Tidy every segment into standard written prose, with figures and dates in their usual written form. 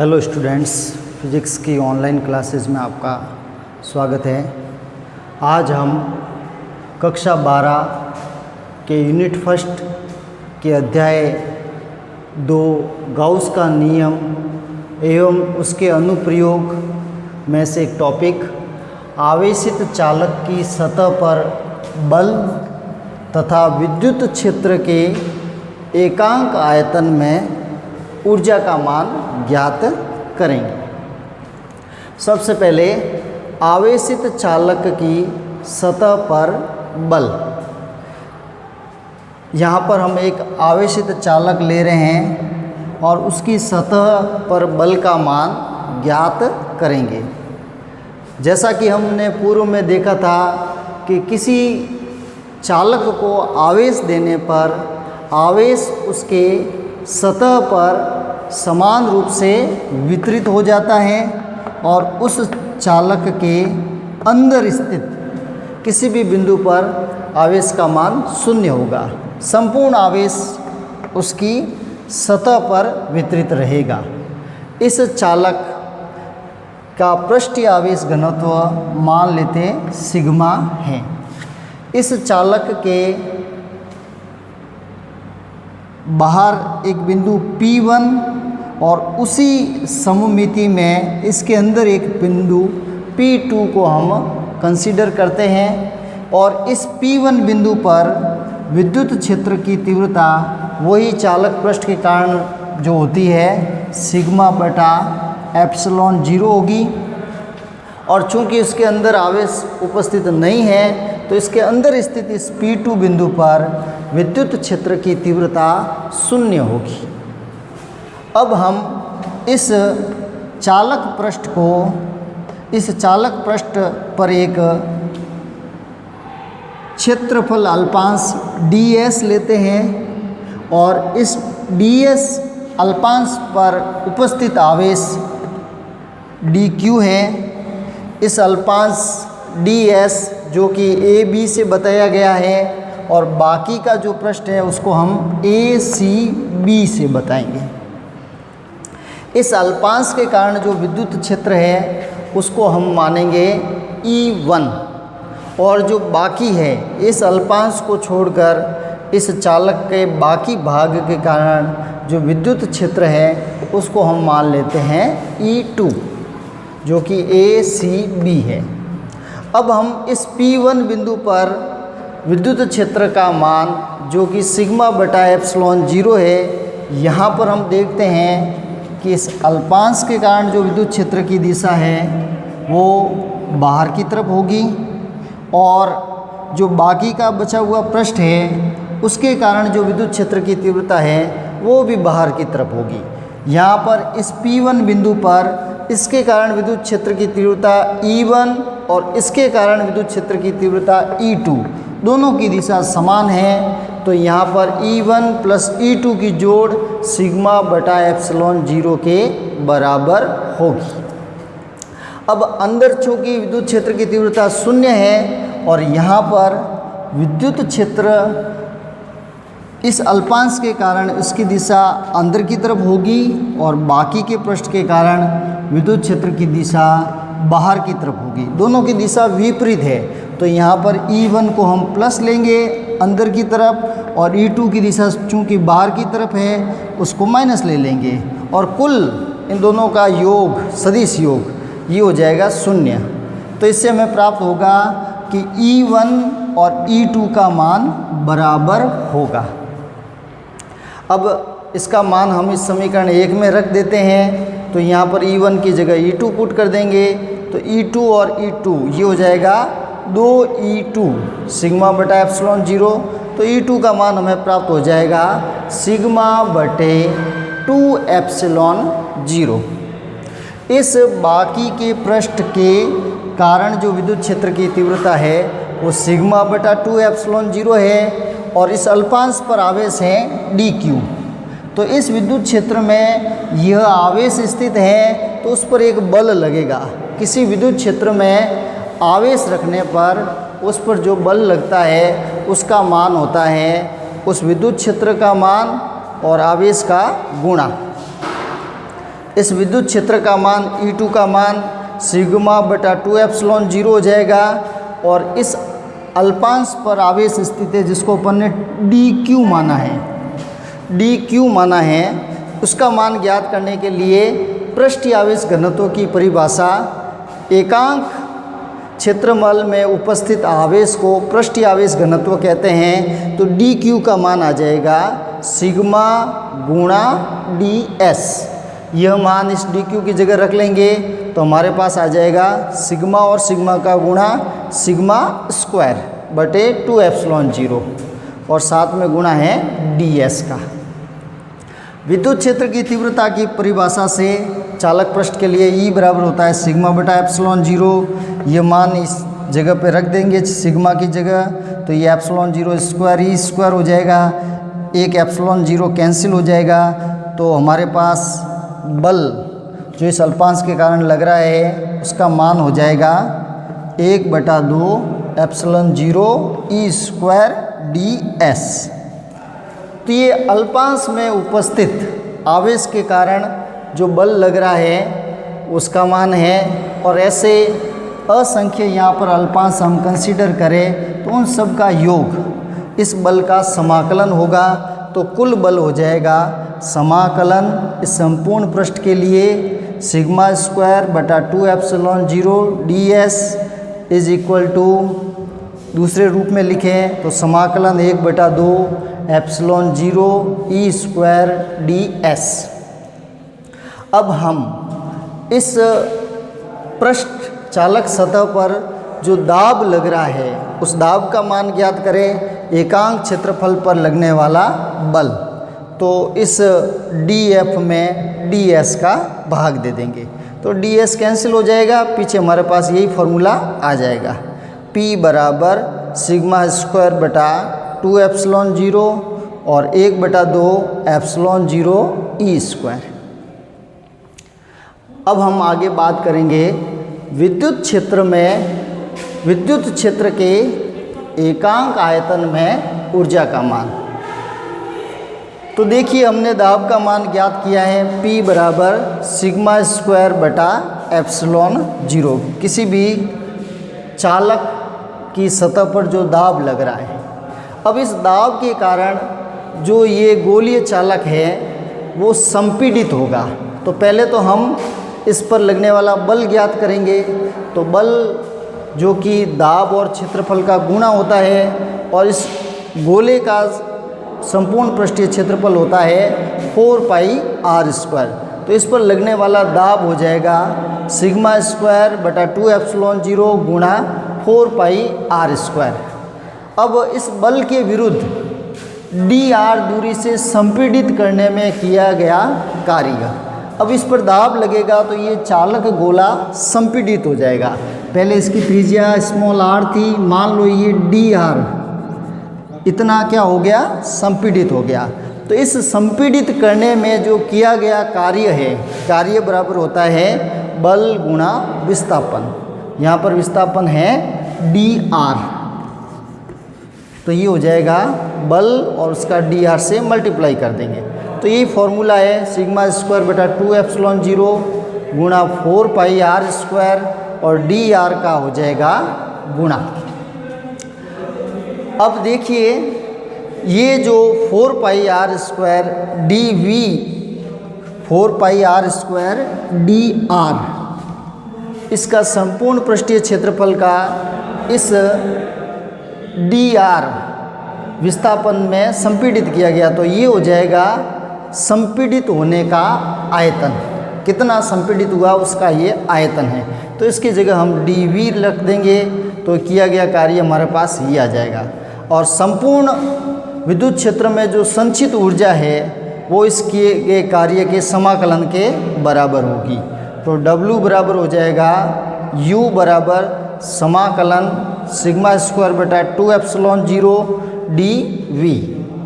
Hello students, physics की online classes में आपका स्वागत है। आज हम कक्षा 12 के यूनिट फर्स्ट के अध्याय 2 गाउस का नियम एवं उसके अनुप्रयोग में से एक टॉपिक आवेशित चालक की सतह पर बल तथा विद्युत क्षेत्र के एकांक आयतन में ऊर्जा का मान ज्ञात करेंगे। सबसे पहले आवेशित चालक की सतह पर बल। यहाँ पर हम एक आवेशित चालक ले रहे हैं और उसकी सतह पर बल का मान ज्ञात करेंगे। जैसा कि हमने पूर्व में देखा था कि किसी चालक को आवेश देने पर आवेश उसके सतह पर समान रूप से वितरित हो जाता है और उस चालक के अंदर स्थित किसी भी बिंदु पर आवेश का मान शून्य होगा। संपूर्ण आवेश उसकी सतह पर वितरित रहेगा। इस चालक का पृष्ठीय आवेश घनत्व मान लेते हैं सिग्मा है। इस चालक के बाहर एक बिंदु P1 और उसी सममिति में इसके अंदर एक बिंदु P2 को हम कंसीडर करते हैं और इस P1 बिंदु पर विद्युत क्षेत्र की तीव्रता वही चालक पृष्ठ के कारण जो होती है सिग्मा बटा एप्सिलॉन 0 होगी। और चूंकि इसके अंदर आवेश उपस्थित नहीं है तो इसके अंदर स्थित इस P2 बिंदु पर विद्युत क्षेत्र की तीव्रता शून्य होगी। अब हम इस चालक पृष्ठ पर एक क्षेत्रफल अल्पांश ds लेते हैं और इस ds अल्पांश पर उपस्थित आवेश dq है। इस अल्पांश ds जो कि AB से बताया गया है और बाकी का जो पृष्ठ है उसको हम ACB से बताएंगे। इस अल्पांश के कारण जो विद्युत क्षेत्र है उसको हम मानेंगे E1 और जो बाकी है इस अल्पांश को छोड़कर इस चालक के बाकी भाग के कारण जो विद्युत क्षेत्र है उसको हम मान लेते हैं E2 जो कि ACB है। अब हम इस P1 बिंदु पर विद्युत क्षेत्र का मान जो कि सिग्मा बटा एप्सिलॉन 0 है, यहाँ पर हम देखते हैं कि इस अल्पांश के कारण जो विद्युत क्षेत्र की दिशा है वो बाहर की तरफ होगी और जो बाकी का बचा हुआ पृष्ठ है उसके कारण जो विद्युत क्षेत्र की तीव्रता है वो भी बाहर की तरफ होगी। यहाँ पर इस P1 बिंदु पर इसके कारण विद्युत क्षेत्र की तीव्रता E1 और इसके कारण विद्युत क्षेत्र की तीव्रता E2 दोनों की दिशा समान है तो यहाँ पर E1 प्लस E2 की जोड़ सिग्मा बटा एप्सिलॉन 0 के बराबर होगी। अब अंदर चूँकि विद्युत क्षेत्र की तीव्रता शून्य है और यहाँ पर विद्युत क्षेत्र इस अल्पांश के कारण इसकी दिशा अंदर की तरफ होगी और बाकी के पृष्ठ के कारण विद्युत क्षेत्र की दिशा बाहर की तरफ होगी। दोनों की दिशा विपरीत है तो यहाँ पर E1 को हम प्लस लेंगे अंदर की तरफ और E2 की दिशा चूँकि बाहर की तरफ है उसको माइनस ले लेंगे और कुल इन दोनों का योग सदिश योग ये हो जाएगा 0। तो इससे हमें प्राप्त होगा कि E1 और E2 का मान बराबर होगा। अब इसका मान हम इस समीकरण 1 में रख देते हैं तो यहाँ पर E1 की जगह E2 पुट कर देंगे तो E2 और E2 ये हो जाएगा 2E2 सिग्मा बटा एप्सिलॉन 0। तो E2 का मान हमें प्राप्त हो जाएगा सिग्मा बटे 2 एप्सिलॉन 0। इस बाकी के पृष्ठ के कारण जो विद्युत क्षेत्र की तीव्रता है वो सिग्मा बटा 2 एप्सिलॉन 0 है और इस अल्पांश पर आवेश है dq। तो इस विद्युत क्षेत्र में यह आवेश स्थित है तो उस पर एक बल लगेगा। किसी विद्युत क्षेत्र में आवेश रखने पर उस पर जो बल लगता है उसका मान होता है उस विद्युत क्षेत्र का मान और आवेश का गुणा। इस विद्युत क्षेत्र का मान E2 का मान सिग्मा बटा 2 एप्सिलॉन 0 हो जाएगा। और इस अल्पांश पर आवेश स्थित है जिसको अपन ने dq माना है, dq माना है, उसका मान ज्ञात करने के लिए पृष्ठीय आवेश घनत्व की परिभाषा एकांक क्षेत्रमल में उपस्थित आवेश को पृष्ठीय आवेश घनत्व कहते हैं। तो dq का मान आ जाएगा सिग्मा गुणा ds। यह मान इस dq की जगह रख लेंगे तो हमारे पास आ जाएगा सिग्मा और सिग्मा का गुणा सिग्मा स्क्वायर बटे 2 एप्सिलॉन 0 और साथ में गुणा है ds का। विद्युत क्षेत्र की तीव्रता की परिभाषा से चालक पृष्ठ के लिए E बराबर होता है सिग्मा बटा एप्सिलॉन 0। ये मान इस जगह पे रख देंगे सिग्मा की जगह, तो ये एप्सिलॉन 0 स्क्वायर ई स्क्वायर हो जाएगा, एक एप्सिलॉन 0 कैंसिल हो जाएगा। तो हमारे पास बल जो इस अल्पांश के कारण लग रहा है उसका मान हो जाएगा 1/2 एप्सिलॉन 0 ई स्क्वायर ds। तो ये अल्पांश में उपस्थित आवेश के कारण जो बल लग रहा है उसका मान है। और ऐसे असंख्य यहाँ पर अल्पांश हम कंसीडर करें तो उन सब का योग इस बल का समाकलन होगा। तो कुल बल हो जाएगा समाकलन इस संपूर्ण पृष्ठ के लिए सिग्मा स्क्वायर बटा 2 epsilon 0 ds is equal to, दूसरे रूप में लिखें तो समाकलन 1/2 एप्सिलॉन 0 ई स्क्वायर ds। अब हम इस पृष्ठ चालक सतह पर जो दाब लग रहा है उस दाब का मान ज्ञात करें एकांक क्षेत्रफल पर लगने वाला बल। तो इस df में ds का भाग दे देंगे तो ds कैंसिल हो जाएगा, पीछे हमारे पास यही फॉर्मूला आ जाएगा P बराबर सिग्मा स्क्वायर बटा 2 एप्सिलॉन 0 और 1/2 एप्सिलॉन 0 ई स्क्वायर। अब हम आगे बात करेंगे विद्युत क्षेत्र में विद्युत क्षेत्र के एकांक आयतन में ऊर्जा का मान। तो देखिए हमने दाब का मान ज्ञात किया है P बराबर सिग्मा स्क्वायर बटा एप्सिलॉन 0, किसी भी चालक की सतह पर जो दाब लग रहा है। अब इस दाब के कारण जो ये गोलीय चालक है वो संपीड़ित होगा। तो पहले तो हम इस पर लगने वाला बल ज्ञात करेंगे। तो बल जो कि दाब और क्षेत्रफल का गुणा होता है और इस गोले का संपूर्ण पृष्ठीय क्षेत्रफल होता है 4 पाई r स्क्वायर। तो इस पर लगने वाला दाब हो जाएगा सिग्मा स्क्वायर बटा 2 एप्सिलॉन 0 गुणा 4 पाई r स्क्वायर। अब इस बल के विरुद्ध dr दूरी से संपीड़ित करने में किया गया कार्य। अब इस पर दाब लगेगा तो ये चालक गोला संपीड़ित हो जाएगा। पहले इसकी त्रिज्या स्मॉल r थी, मान लो ये dr इतना क्या हो गया, संपीड़ित हो गया। तो इस संपीड़ित करने में जो किया गया कार्य है, कार्य बराबर होता है बल गुणा विस्थापन। यहाँ पर विस्थापन है dr, तो ये हो जाएगा बल और उसका dr से मल्टीप्लाई कर देंगे। तो यही फॉर्मूला है सिग्मा स्क्वायर बटा 2 एप्सिलॉन 0 गुणा 4 पाई r स्क्वायर और dr का हो जाएगा गुणा। अब देखिए ये जो 4 पाई r स्क्वायर dv 4 पाई r स्क्वायर dr इसका संपूर्ण पृष्ठीय क्षेत्रफल का इस dr विस्थापन में संपीड़ित किया गया। तो ये हो जाएगा संपीड़ित होने का आयतन, कितना संपीड़ित हुआ उसका ये आयतन है। तो इसकी जगह हम dv रख देंगे तो किया गया कार्य हमारे पास ये आ जाएगा। और संपूर्ण विद्युत क्षेत्र में जो संचित ऊर्जा है वो इस किए गए कार्य के समाकलन के बराबर होगी। तो W बराबर हो जाएगा U बराबर समाकलन सिग्मा स्क्वायर बटा 2 एप्सिलॉन 0 dV।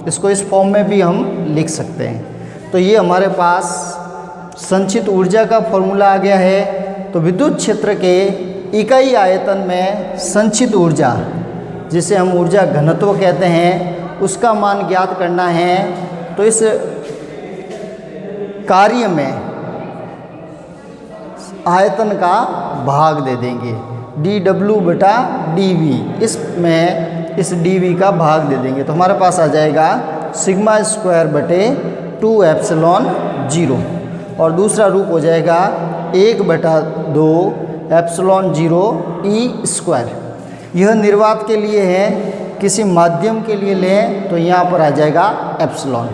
इसको इस फॉर्म में भी हम लिख सकते हैं। तो ये हमारे पास संचित ऊर्जा का फॉर्मूला आ गया है। तो विद्युत क्षेत्र के इकाई आयतन में संचित ऊर्जा, जिसे हम ऊर्जा घनत्व कहते हैं, उसका मान ज्ञात करना है। तो इस कार्य में आयतन का भाग दे देंगे, dw/dv, इसमें इस dv का भाग दे देंगे तो हमारे पास आ जाएगा σ²/2ε0। और दूसरा रूप हो जाएगा 1/2ε0 E²। यह निर्वात के लिए है, किसी माध्यम के लिए लें तो यहाँ पर आ जाएगा एप्सिलॉन।